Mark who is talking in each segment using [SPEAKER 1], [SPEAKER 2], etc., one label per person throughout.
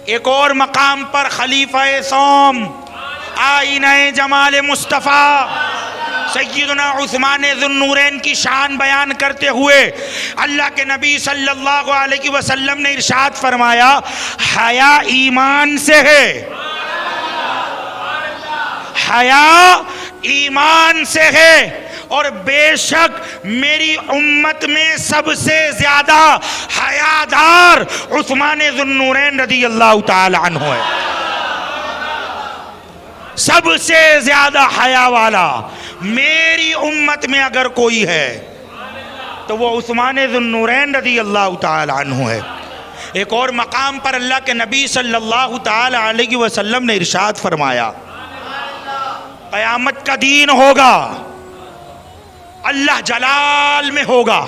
[SPEAKER 1] एक और मकाम पर खलीफा सोम आईने जमाल मुस्तफ़ा सैयदना उस्मान ज़ुन्नूरैन की शान बयान करते हुए अल्लाह के नबी सल्लल्लाहु अलैहि वसल्लम ने इरशाद फरमाया, हया ईमान से है, हया ईमान से है, और बेशक मेरी उम्मत में सबसे ज्यादा हयादार उस्मान ज़ुन्नूरैन रज़ियल्लाहु ताला अन्हु है। सबसे ज्यादा हया वाला मेरी उम्मत में अगर कोई है तो वो उस्मान ज़ुन्नूरैन रज़ियल्लाहु ताला अन्हु है। एक और मकाम पर अल्लाह के नबी सल्लल्लाहु ताला अलैहि वसल्लम ने इरशाद फरमाया, क़यामत का दिन होगा, अल्लाह जलाल में होगा,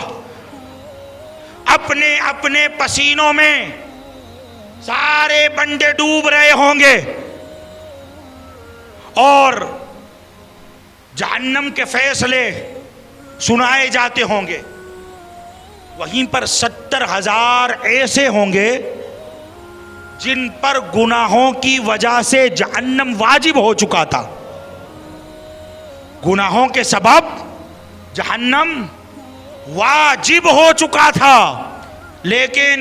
[SPEAKER 1] अपने अपने पसीनों में सारे बंदे डूब रहे होंगे और जहन्नम के फैसले सुनाए जाते होंगे। वहीं पर 70,000 ऐसे होंगे जिन पर गुनाहों की वजह से जहन्नम वाजिब हो चुका था, गुनाहों के सबब जहन्नम वाजिब हो चुका था, लेकिन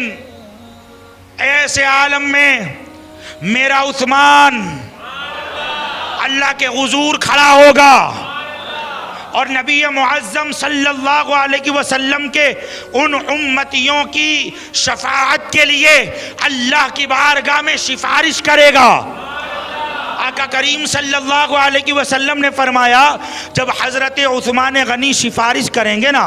[SPEAKER 1] ऐसे आलम में मेरा उस्मान अल्लाह के हुजूर खड़ा होगा और नबी मुअज़्ज़म सल्लल्लाहु अलैहि वसल्लम के उन उम्मतियों की शफाअत के लिए अल्लाह की बारगाह में सिफारिश करेगा। आका करीम सल्लल्लाहु अलैहि वसल्लम ने फरमाया, जब हजरत उस्मान गनी सिफारिश करेंगे ना,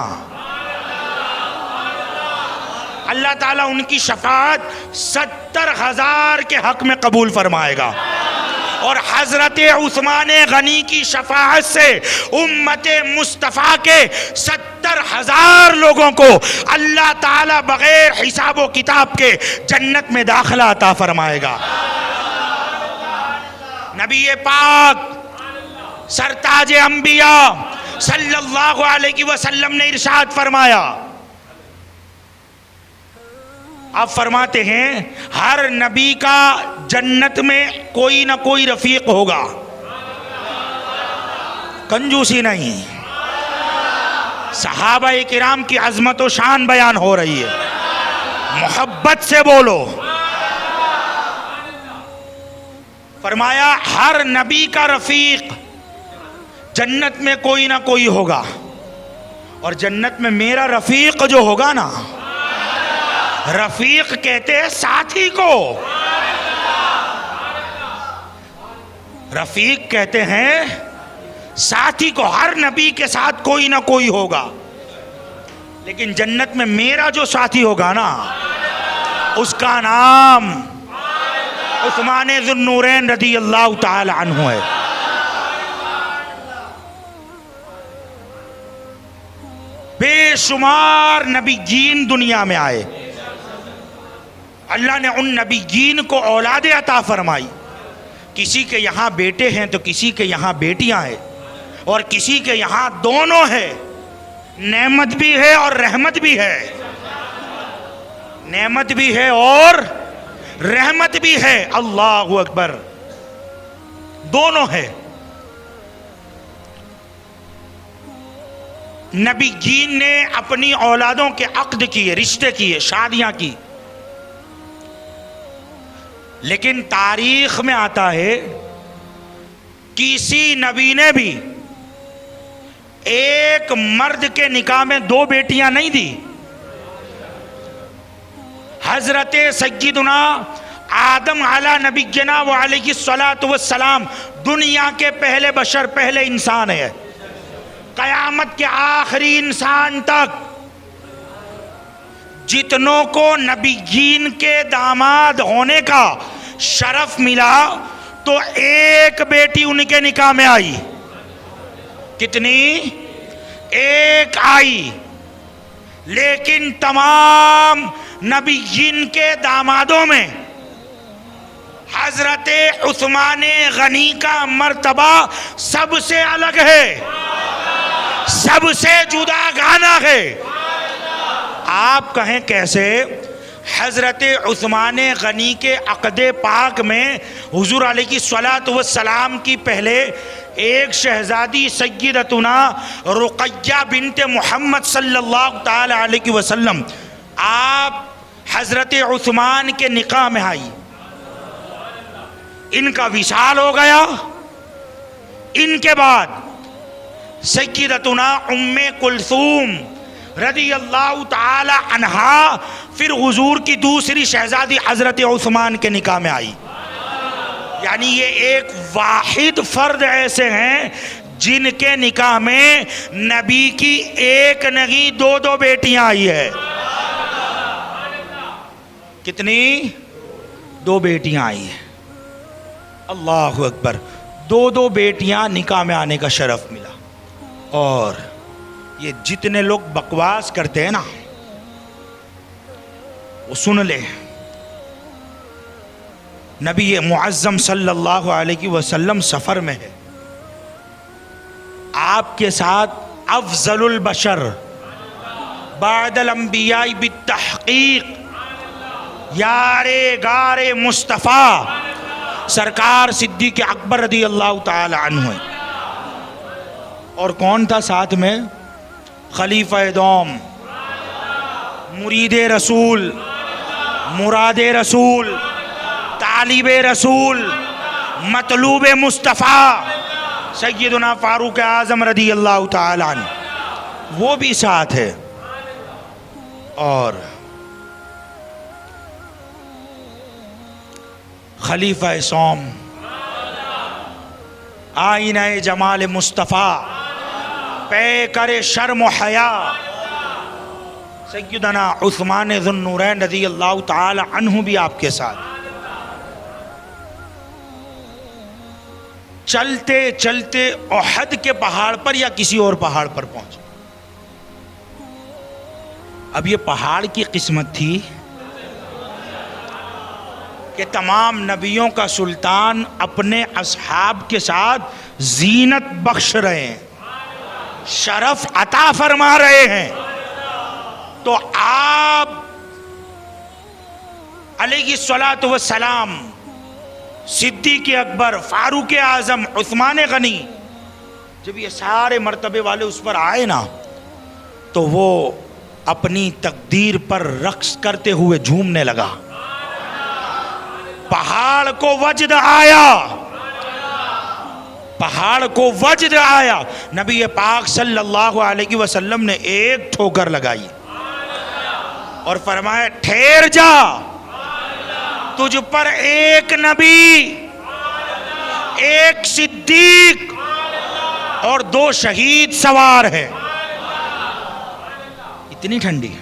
[SPEAKER 1] अल्लाह ताला उनकी शफाअत 70,000 के हक में कबूल फरमाएगा और हजरत उस्मान गनी की शफाअत से उम्मत मुस्तफ़ा के 70,000 लोगों को अल्लाह ताला बगैर हिसाब व किताब के जन्नत में दाखिला अता फरमाएगा। नबी पाक सरताज अंबिया सल्लल्लाहु अलैहि वसल्लम ने इरशाद फरमाया, आप फरमाते हैं हर नबी का जन्नत में कोई ना कोई रफीक होगा, कंजूसी नहीं, सहाबा किराम की अजमत व शान बयान हो रही है, मोहब्बत से बोलो। फरमाया हर नबी का रफीक जन्नत में कोई ना कोई होगा और जन्नत में मेरा रफीक जो होगा ना, रफीक कहते हैं साथी को, रफीक कहते हैं साथी को। हर नबी के साथ कोई ना कोई होगा, लेकिन जन्नत में मेरा जो साथी होगा ना, उसका नाम उस्मान ज़ुन्नूरैन रज़ियल्लाहु ताला अन्हु है। बेशुमार नबीयीन दुनिया में आए, अल्लाह ने उन नबीयीन को औलादे अता फरमाई। किसी के यहाँ बेटे हैं तो किसी के यहाँ बेटियां हैं और किसी के यहाँ दोनों है, नेमत भी है और रहमत भी है, नेमत भी है और रहमत भी है। अल्लाहु अकबर, दोनों है। नबीयीन ने अपनी औलादों के अक्द किए, रिश्ते किए, शादियां की, लेकिन तारीख में आता है किसी नबी ने भी एक मर्द के निकाह में 2 बेटियां नहीं दी। हजरत सय्यदुना आदम अला नबीना व अलैहि सलातु वस्सलाम दुनिया के पहले बशर, पहले इंसान है। कयामत के आखिरी इंसान तक जितनों को नबीयीन के दामाद होने का शरफ मिला तो एक बेटी उनके निकाह में आई। कितनी? एक आई। लेकिन तमाम नबीयीन के दामादों में हजरत उस्मान गनी का मर्तबा सबसे अलग है, सबसे जुदा गाना है। आप कहें कैसे? हज़रत उस्मान गनी के अक़दे पाक में हुज़ूर अलैहिस्सलातु वस्सलाम की पहले एक शहज़ादी सय्यदतुना रुक़य्या बिन्त मोहम्मद सल्लल्लाहु ताला अलैहि वसल्लम आप हज़रत उस्मान के निकाह में आई। इनका विशाल हो गया। इनके बाद सय्यदतुना उम्मे कुलसूम रज़ी अल्लाह ताला अन्हा फिर हुजूर की दूसरी शहजादी हज़रत उस्मान के निकाह में आई। यानी ये एक वाहिद फ़र्द ऐसे हैं जिनके निकाह में नबी की एक नहीं दो दो बेटियां आई है। कितनी? दो बेटियां आई है। अल्लाहु अकबर। दो दो बेटियां निकाह में आने का शरफ मिला। और ये जितने लोग बकवास करते हैं ना वो सुन ले। नबी मुअज़्ज़म सल्लल्लाहु अलैहि वसल्लम सफ़र में है, आपके साथ अफ़ज़लुल बशर बादल अंबिया बित्तहक़ीक़ यारे गारे मुस्तफ़ा सरकार सिद्दीक़ अकबर रज़ी अल्लाह ताला अन्हु है। और कौन था साथ में? खलीफा दोम, मुरीदे रसूल, मुरादे रसूल, तालिबे रसूल, मतलूबे मुस्तफ़ा सय्यदुना फारूक आज़म रज़ी अल्लाह ताला अन्हु, वो भी साथ है। और खलीफा सोम, आईना जमाल मुस्तफ़ा, पे करे शर्म हया सय्यदना उस्मान ज़ुन्नूरैन रज़ी अल्लाह ताला अन्हु भी आपके साथ। चलते चलते ओहद के पहाड़ पर या किसी और पहाड़ पर पहुंचे। अब ये पहाड़ की किस्मत थी कि तमाम नबियों का सुल्तान अपने असहाब के साथ जीनत बख्श रहे हैं, शरफ अता फरमा रहे हैं। तो आप अलैहिस्सलातु वस्सलाम, सिद्दीक़ अकबर, फारूक आज़म, उस्मान गनी, जब ये सारे मर्तबे वाले उस पर आए ना तो वो अपनी तकदीर पर रक्स करते हुए झूमने लगा। पहाड़ को वजद आया, पहाड़ को वजद आया। नबी पाक सल्लल्लाहु अलैहि वसल्लम ने एक ठोकर लगाई और फरमाया ठहर जा, तुझ पर एक नबी, एक सिद्दीक और दो शहीद सवार है। इतनी ठंडी।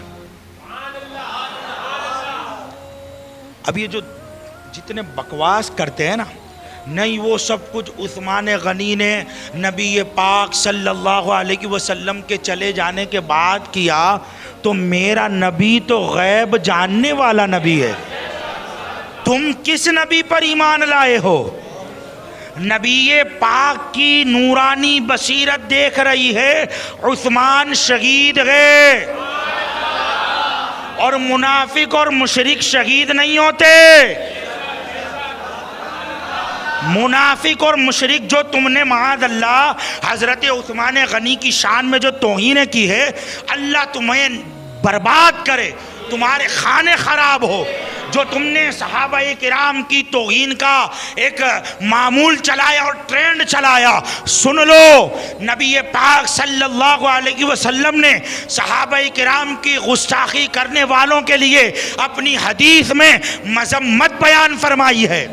[SPEAKER 1] अब ये जो जितने बकवास करते हैं ना, नहीं वो सब कुछ उस्मान गनी ने नबी पाक सल्लल्लाहु अलैहि वसल्लम के चले जाने के बाद किया, तो मेरा नबी तो गैब जानने वाला नबी है। तुम किस नबी पर ईमान लाए हो? नबी पाक की नूरानी बसीरत देख रही है, उस्मान शहीद है। और मुनाफिक और मुशरिक शहीद नहीं होते। मुनाफिक और मुशरिक जो तुमने माअज़ल्लाह हज़रत उस्मान गनी की शान में जो तौहीन की है, अल्लाह तुम्हें बर्बाद करे, तुम्हारे खाने खराब हो। जो तुमने सहाबाए किराम की तौहीन का एक मामूल चलाया और ट्रेंड चलाया, सुन लो नबी पाक सल्लल्लाहु अलैहि वसल्लम ने सहाबाए किराम की गुस्ताखी करने वालों के लिए अपनी हदीस में मज़म्मत बयान फरमाई है।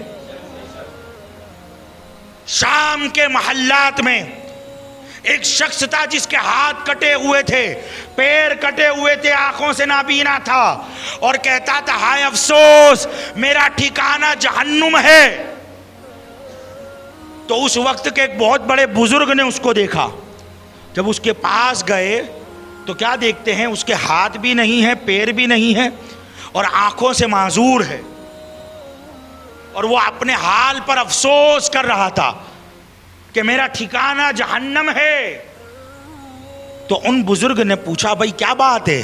[SPEAKER 1] शाम के महल्लात में एक शख्स था जिसके हाथ कटे हुए थे, पैर कटे हुए थे, आंखों से नाबीना था और कहता था हाय अफसोस, मेरा ठिकाना जहन्नुम है। तो उस वक्त के एक बहुत बड़े बुजुर्ग ने उसको देखा। जब उसके पास गए तो क्या देखते हैं, उसके हाथ भी नहीं है, पैर भी नहीं है और आंखों से माजूर है और वो अपने हाल पर अफसोस कर रहा था कि मेरा ठिकाना जहन्नम है। तो उन बुजुर्ग ने पूछा भाई क्या बात है,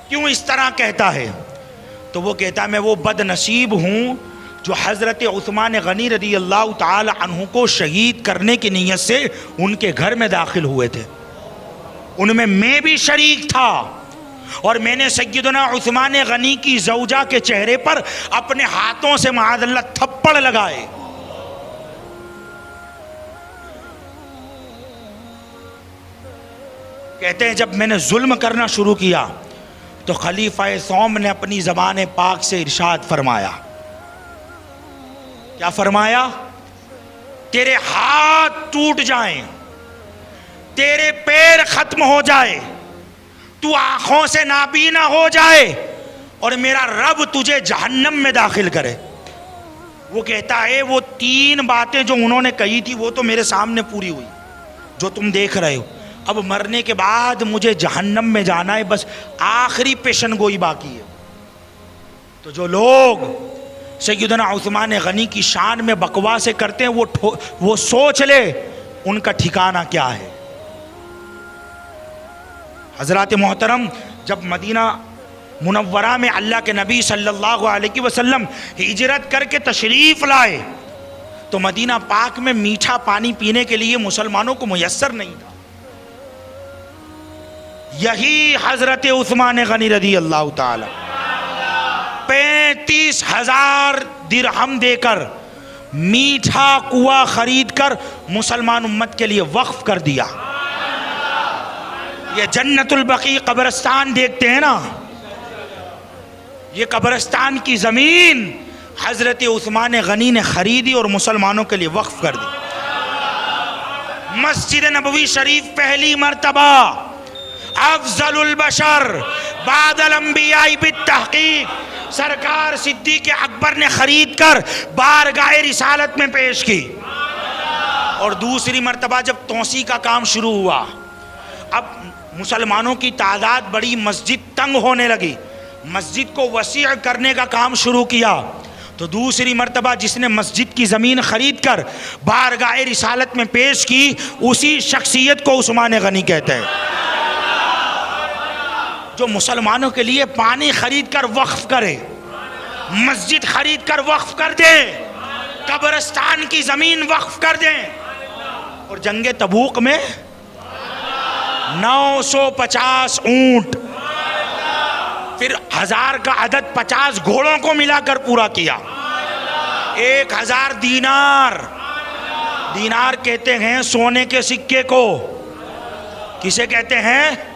[SPEAKER 1] क्यों इस तरह कहता है? तो वो कहता मैं वो बदनसीब हूँ जो हज़रत उस्मान गनी रदी अल्लाह ताला अन्हु को शहीद करने की नीयत से उनके घर में दाखिल हुए थे। उनमें मैं भी शरीक था और मैंने सैयदना उस्मान गनी की ज़ौजा के चेहरे पर अपने हाथों से माअज़ल्लाह थप्पड़ लगाए। कहते हैं जब मैंने जुल्म करना शुरू किया तो खलीफा सौम ने अपनी ज़बान पाक से इरशाद फरमाया। क्या फरमाया? तेरे हाथ टूट जाएं, तेरे पैर खत्म हो जाए, तू आंखों से नाबीना हो जाए और मेरा रब तुझे जहन्नम में दाखिल करे। वो कहता है वो 3 बातें जो उन्होंने कही थी वो तो मेरे सामने पूरी हुई, जो तुम देख रहे हो। अब मरने के बाद मुझे जहन्नम में जाना है, बस आखिरी पेशन गोई बाकी है। तो जो लोग सैयदना उस्मान गनी की शान में बकवासें करते हैं वो सोच ले उनका ठिकाना क्या है। हज़रात मोहतरम, जब मदीना मुनव्वरा में अल्लाह के नबी सल्लल्लाहु अलैहि वसल्लम हिजरत करके तशरीफ़ लाए तो मदीना पाक में मीठा पानी पीने के लिए मुसलमानों को मुयस्सर नहीं था। यही हज़रत उस्मान गनी रदी अल्लाह ताला 35,000 दिरहम देकर मीठा कुआं खरीद कर मुसलमान उम्मत के लिए वक्फ कर दिया। ये जन्नतुल बकी कब्रिस्तान देखते हैं ना, ये कब्रिस्तान की ज़मीन हज़रत उस्मान गनी ने खरीदी और मुसलमानों के लिए वक्फ कर दी। मस्जिद नबवी शरीफ पहली मर्तबा अफजलुल बशर बादल अंबिया बित्तहकीक सरकार सिद्दीक़ अकबर ने खरीद कर बारगाह रिसालत में पेश की। और दूसरी मर्तबा जब तोसी का काम शुरू हुआ, अब मुसलमानों की तादाद बड़ी, मस्जिद तंग होने लगी, मस्जिद को वसी करने का काम शुरू किया। तो दूसरी मर्तबा जिसने मस्जिद की ज़मीन खरीद कर बारगाह रिसालत में पेश की, उसी शख्सियत को उस्मान गनी कहते हैं जो मुसलमानों के लिए पानी खरीद कर वक्फ करे, मस्जिद खरीद कर वक्फ कर दे, कब्रिस्तान की ज़मीन वक्फ कर दे। और जंगे तबूक में 950 ऊंट, फिर 1000 का अदद 50 घोड़ों को मिलाकर पूरा किया। 1000 दीनार, दीनार कहते हैं सोने के सिक्के को। किसे कहते हैं?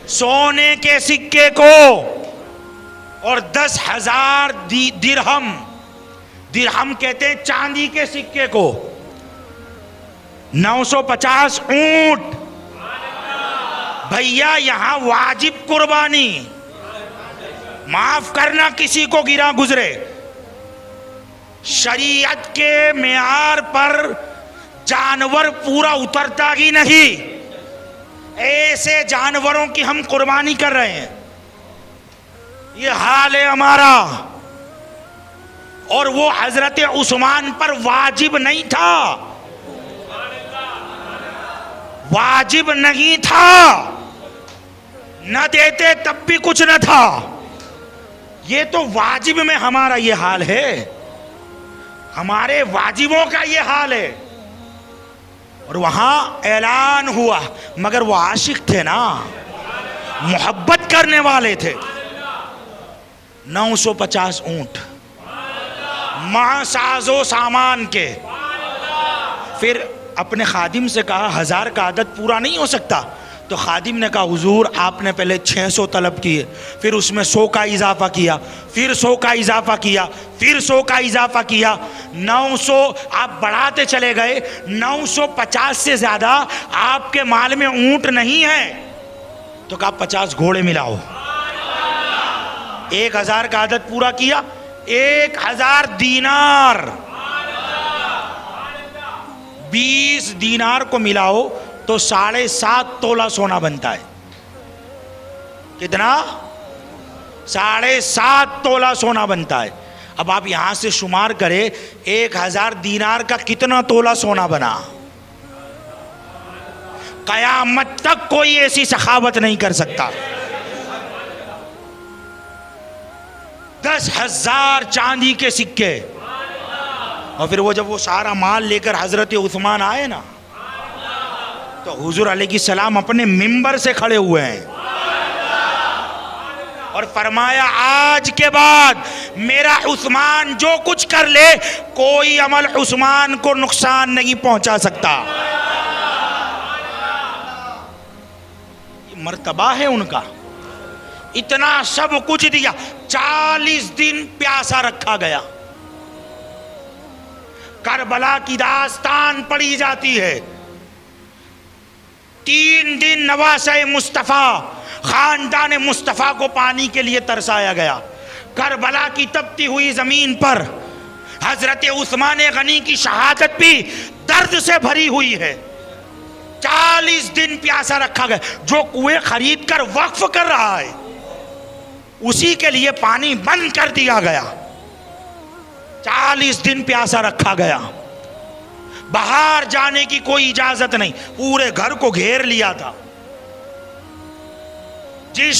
[SPEAKER 1] सोने के सिक्के को। और 10,000 दिरहम, दिरहम कहते हैं चांदी के सिक्के को। 950 ऊंट। भैया यहां वाजिब कुर्बानी, माफ करना किसी को गिरा गुजरे, शरीयत के मेयार पर जानवर पूरा उतरता ही नहीं। ऐसे जानवरों की हम कुर्बानी कर रहे हैं, ये हाल है हमारा। और वो हजरत उस्मान पर वाजिब नहीं था, वाजिब नहीं था, न देते तब भी कुछ न था। ये तो वाजिब में हमारा ये हाल है, हमारे वाजिबों का ये हाल है। और वहां ऐलान हुआ, मगर वो आशिक थे ना, मोहब्बत करने वाले थे। 950 ऊंट मां साजो सामान के। फिर अपने खादिम से कहा 1000 का आदत पूरा नहीं हो सकता। तो खादिम ने कहा हुजूर आपने पहले 600 तलब किए, फिर उसमें 100 का इजाफा किया, फिर 100 का इजाफा किया, फिर 100 का इजाफा किया, 900 आप बढ़ाते चले गए। 950 से ज़्यादा आपके माल में ऊंट नहीं है। तो कहा 50 घोड़े मिलाओ। 1000 का आदत पूरा किया। 1000 दीनार, 20 दीनार को मिलाओ तो 7.5 तोला सोना बनता है। कितना? 7.5 तोला सोना बनता है। अब आप यहां से शुमार करें 1000 दीनार का कितना तोला सोना बना। कयामत तक कोई ऐसी सखावत नहीं कर सकता। 10,000 चांदी के सिक्के। और फिर वो जब वो सारा माल लेकर हजरत उस्मान आए ना, तो हुजूर अलैहिस्सलाम अपने मिंबर से खड़े हुए हैं और फरमाया, आज के बाद मेरा उस्मान जो कुछ कर ले, कोई अमल उस्मान को नुकसान नहीं पहुंचा सकता। ये मर्तबा है उनका, इतना सब कुछ दिया। 40 दिन प्यासा रखा गया। करबला की दास्तान पढ़ी जाती है। 3 दिन नवासे मुस्तफ़ा, खानदान मुस्तफ़ा को पानी के लिए तरसाया गया। करबला की तपती हुई जमीन पर हजरत उस्मान गनी की शहादत भी दर्द से भरी हुई है। 40 दिन प्यासा रखा गया। जो कुएं खरीद कर वक्फ कर रहा है, उसी के लिए पानी बंद कर दिया गया। 40 दिन प्यासा रखा गया। बाहर जाने की कोई इजाजत नहीं, पूरे घर को घेर लिया था। जिस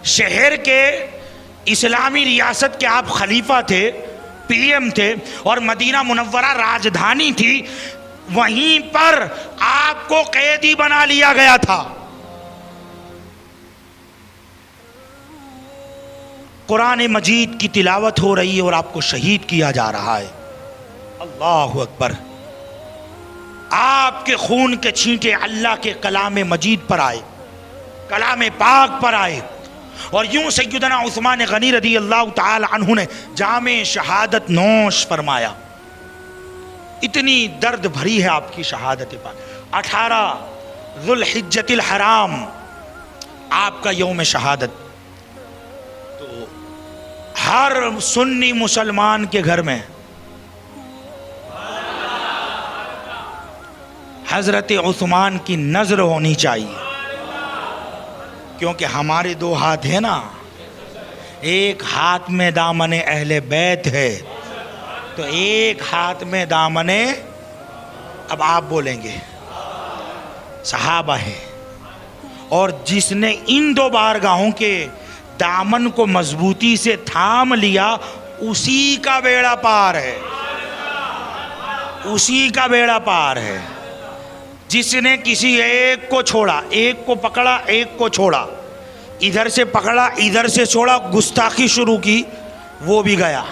[SPEAKER 1] शहर के इस्लामी रियासत के आप खलीफा थे, पीएम थे, और मदीना मुनव्वरा राजधानी थी, वहीं पर आपको कैदी बना लिया गया था। कुरान मजीद की तिलावत हो रही है और आपको शहीद किया जा रहा है। अल्लाहु अकबर। आपके खून के छींटे अल्लाह के कलाम मजीद पर आए, कलाम पाक पर आए, और यूं सैयदना उस्मान गनी रज़ी अल्लाह ताला अन्हु ने जामे शहादत नोश फरमाया। इतनी दर्द भरी है आपकी शहादत पाक। 18 ज़ुल्हिज्जतिल हराम आपका यौम शहादत। तो हर सुन्नी मुसलमान के घर में हजरत उस्मान की नजर होनी चाहिए, क्योंकि हमारे 2 हाथ है ना, एक हाथ में दामने अहले बैत है, तो एक हाथ में दामने, अब आप बोलेंगे, सहाबा है। और जिसने इन 2 बारगाहों के दामन को मजबूती से थाम लिया, उसी का बेड़ा पार है, उसी का बेड़ा पार है। जिसने किसी एक को छोड़ा, एक को पकड़ा, एक को छोड़ा, इधर से पकड़ा, इधर से छोड़ा, गुस्ताखी शुरू की, वो भी गया।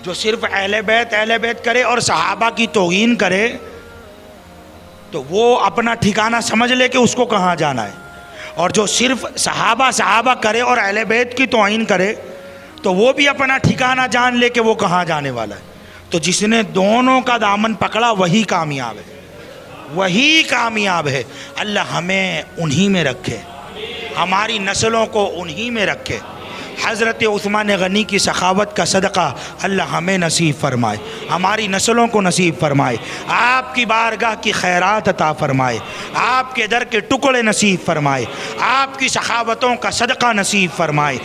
[SPEAKER 1] जो सिर्फ अहले बैत करे और सहाबा की तौहीन करे, तो वो अपना ठिकाना समझ ले कि उसको कहाँ जाना है। और जो सिर्फ सहाबा करे और अहले बैत की तौहीन करे, तो वो भी अपना ठिकाना जान ले कि वो कहाँ जाने वाला है। तो जिसने दोनों का दामन पकड़ा, वही कामयाब है, वही कामयाब है। अल्लाह हमें उन्हीं में रखे, हमारी नस्लों को उन्हीं में रखे। हज़रत उस्मान गनी की सखावत का सदका अल्लाह हमें नसीब फरमाए, हमारी नस्लों को नसीब फरमाए, आपकी बारगाह की खैरात अता फरमाए, आपके दर के टुकड़े नसीब फरमाए, आपकी सखावतों का सदका नसीब फरमाए।